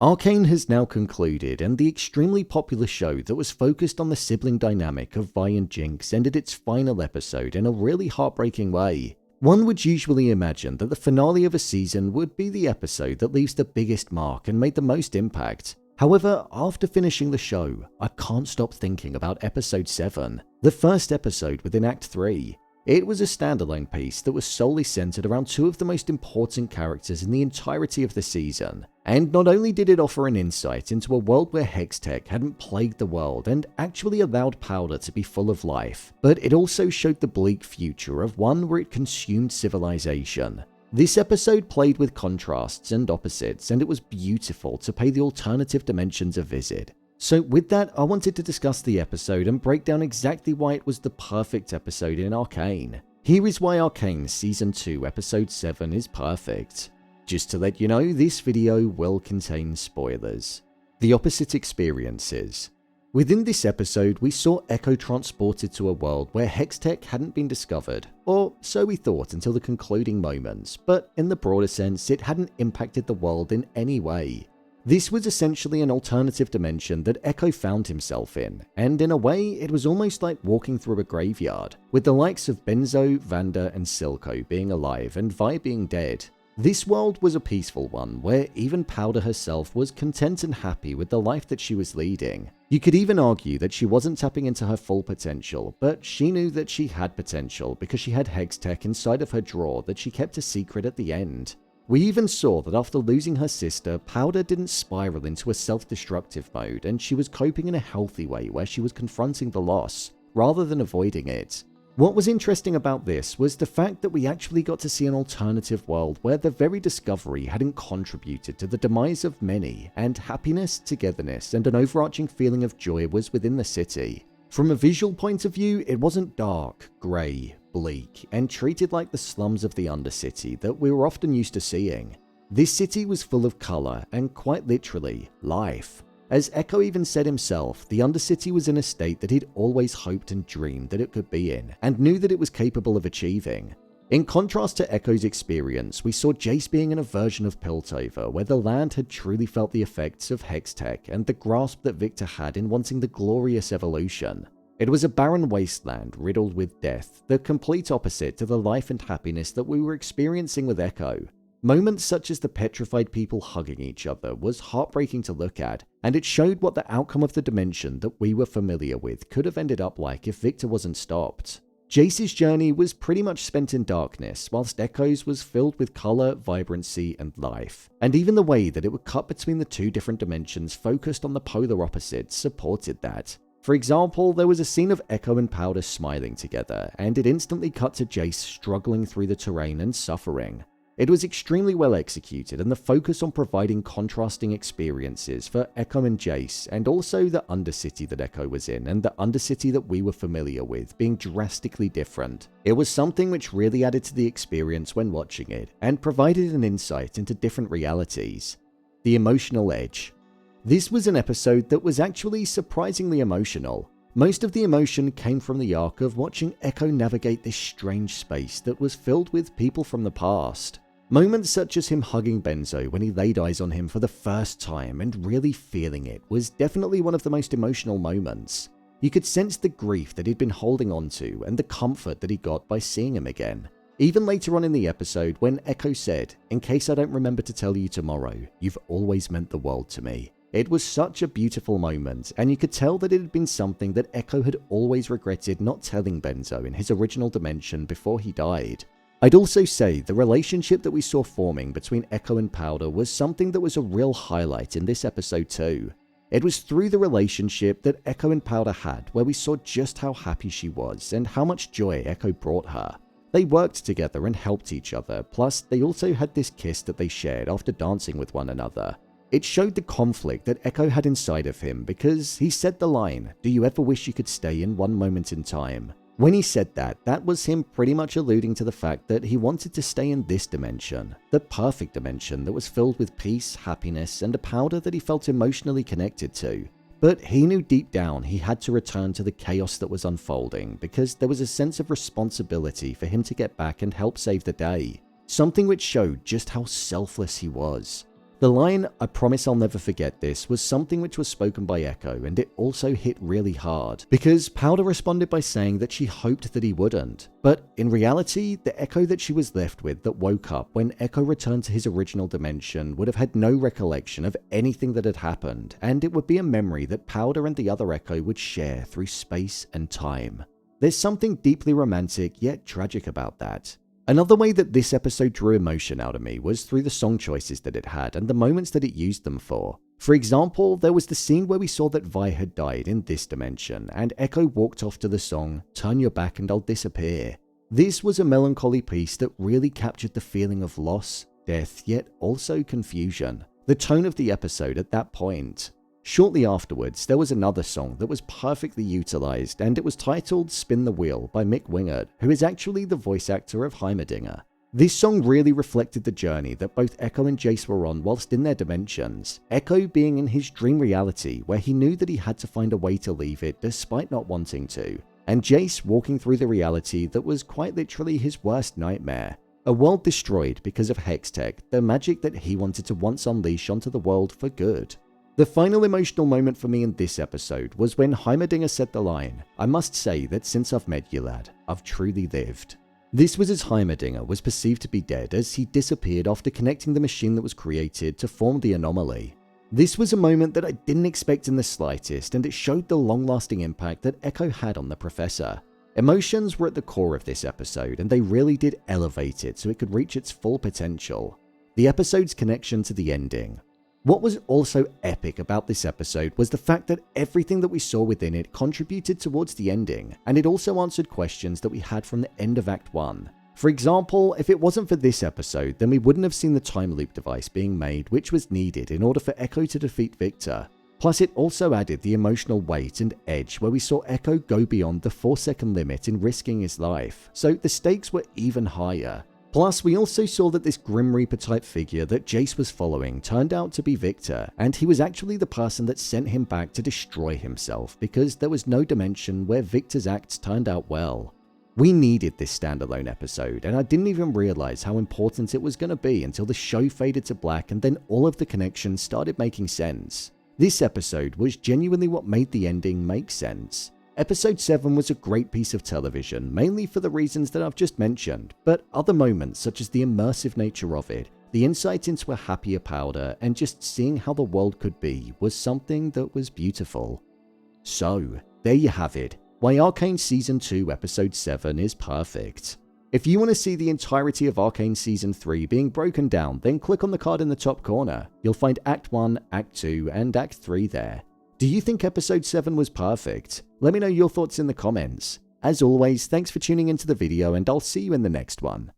Arcane has now concluded, and the extremely popular show that was focused on the sibling dynamic of Vi and Jinx ended its final episode in a really heartbreaking way. One would usually imagine that the finale of a season would be the episode that leaves the biggest mark and made the most impact. However, after finishing the show, I can't stop thinking about episode 7, the first episode within Act 3. It was a standalone piece that was solely centered around two of the most important characters in the entirety of the season. And not only did it offer an insight into a world where Hextech hadn't plagued the world and actually allowed Powder to be full of life, but it also showed the bleak future of one where it consumed civilization. This episode played with contrasts and opposites, and it was beautiful to pay the alternative dimensions a visit. So with that, I wanted to discuss the episode and break down exactly why it was the perfect episode in Arcane. Here is why Arcane Season 2 Episode 7 is perfect. Just to let you know, this video will contain spoilers. The opposite experiences. Within this episode, we saw Ekko transported to a world where Hextech hadn't been discovered, or so we thought until the concluding moments, but in the broader sense, it hadn't impacted the world in any way. This was essentially an alternative dimension that Ekko found himself in, and in a way, it was almost like walking through a graveyard, with the likes of Benzo, Vanda, and Silco being alive and Vi being dead. This world was a peaceful one, where even Powder herself was content and happy with the life that she was leading. You could even argue that she wasn't tapping into her full potential, but she knew that she had potential because she had Hextech inside of her drawer that she kept a secret at the end. We even saw that after losing her sister, Powder didn't spiral into a self-destructive mode, and she was coping in a healthy way where she was confronting the loss, rather than avoiding it. What was interesting about this was the fact that we actually got to see an alternative world where the very discovery hadn't contributed to the demise of many, and happiness, togetherness, and an overarching feeling of joy was within the city. From a visual point of view, it wasn't dark, grey, bleak, and treated like the slums of the Undercity that we were often used to seeing. This city was full of colour and quite literally, life. As Ekko even said himself, the Undercity was in a state that he'd always hoped and dreamed that it could be in, and knew that it was capable of achieving. In contrast to Ekko's experience, we saw Jayce being in a version of Piltover where the land had truly felt the effects of Hextech and the grasp that Viktor had in wanting the glorious evolution. It was a barren wasteland riddled with death, the complete opposite to the life and happiness that we were experiencing with Ekko. Moments such as the petrified people hugging each other was heartbreaking to look at, and it showed what the outcome of the dimension that we were familiar with could have ended up like if Viktor wasn't stopped. Jayce's journey was pretty much spent in darkness, whilst Ekko's was filled with colour, vibrancy, and life. And even the way that it would cut between the two different dimensions focused on the polar opposites supported that. For example, there was a scene of Ekko and Powder smiling together, and it instantly cut to Jayce struggling through the terrain and suffering. It was extremely well executed, and the focus on providing contrasting experiences for Ekko and Jayce, and also the Undercity that Ekko was in, and the Undercity that we were familiar with, being drastically different. It was something which really added to the experience when watching it, and provided an insight into different realities. The emotional edge. This was an episode that was actually surprisingly emotional. Most of the emotion came from the arc of watching Ekko navigate this strange space that was filled with people from the past. Moments such as him hugging Benzo when he laid eyes on him for the first time and really feeling it was definitely one of the most emotional moments. You could sense the grief that he'd been holding on to and the comfort that he got by seeing him again. Even later on in the episode when Ekko said, "In case I don't remember to tell you tomorrow, you've always meant the world to me." It was such a beautiful moment, and you could tell that it had been something that Ekko had always regretted not telling Benzo in his original dimension before he died. I'd also say the relationship that we saw forming between Ekko and Powder was something that was a real highlight in this episode too. It was through the relationship that Ekko and Powder had where we saw just how happy she was and how much joy Ekko brought her. They worked together and helped each other, plus they also had this kiss that they shared after dancing with one another. It showed the conflict that Ekko had inside of him because he said the line, "Do you ever wish you could stay in one moment in time?" When he said that, that was him pretty much alluding to the fact that he wanted to stay in this dimension, the perfect dimension that was filled with peace, happiness, and a Powder that he felt emotionally connected to. But he knew deep down he had to return to the chaos that was unfolding because there was a sense of responsibility for him to get back and help save the day, something which showed just how selfless he was. The line, "I promise I'll never forget this," was something which was spoken by Ekko, and it also hit really hard, because Powder responded by saying that she hoped that he wouldn't. But in reality, the Ekko that she was left with that woke up when Ekko returned to his original dimension would have had no recollection of anything that had happened, and it would be a memory that Powder and the other Ekko would share through space and time. There's something deeply romantic yet tragic about that. Another way that this episode drew emotion out of me was through the song choices that it had and the moments that it used them for. For example, there was the scene where we saw that Vi had died in this dimension, and Ekko walked off to the song, "Turn Your Back and I'll Disappear." This was a melancholy piece that really captured the feeling of loss, death, yet also confusion. The tone of the episode at that point. Shortly afterwards, there was another song that was perfectly utilized, and it was titled "Spin the Wheel" by Mick Wingard, who is actually the voice actor of Heimerdinger. This song really reflected the journey that both Ekko and Jayce were on whilst in their dimensions. Ekko being in his dream reality, where he knew that he had to find a way to leave it despite not wanting to, and Jayce walking through the reality that was quite literally his worst nightmare. A world destroyed because of Hextech, the magic that he wanted to once unleash onto the world for good. The final emotional moment for me in this episode was when Heimerdinger said the line, "I must say that since I've met you, lad, I've truly lived." This was as Heimerdinger was perceived to be dead as he disappeared after connecting the machine that was created to form the anomaly. This was a moment that I didn't expect in the slightest, and it showed the long-lasting impact that Ekko had on the Professor. Emotions were at the core of this episode, and they really did elevate it so it could reach its full potential. The episode's connection to the ending. What was also epic about this episode was the fact that everything that we saw within it contributed towards the ending, and it also answered questions that we had from the end of Act 1. For example, if it wasn't for this episode, then we wouldn't have seen the time loop device being made, which was needed in order for Ekko to defeat Viktor. Plus, it also added the emotional weight and edge where we saw Ekko go beyond the 4-second limit in risking his life, so the stakes were even higher. Plus, we also saw that this Grim Reaper type figure that Jayce was following turned out to be Viktor, and he was actually the person that sent him back to destroy himself because there was no dimension where Viktor's acts turned out well. We needed this standalone episode, and I didn't even realize how important it was going to be until the show faded to black and then all of the connections started making sense. This episode was genuinely what made the ending make sense. Episode 7 was a great piece of television, mainly for the reasons that I've just mentioned, but other moments such as the immersive nature of it, the insight into a happier Powder, and just seeing how the world could be was something that was beautiful. So, there you have it, why Arcane Season 2 Episode 7 is perfect. If you want to see the entirety of Arcane Season 3 being broken down, then click on the card in the top corner. You'll find Act 1, Act 2, and Act 3 there. Do you think Episode 7 was perfect? Let me know your thoughts in the comments. As always, thanks for tuning into the video, and I'll see you in the next one.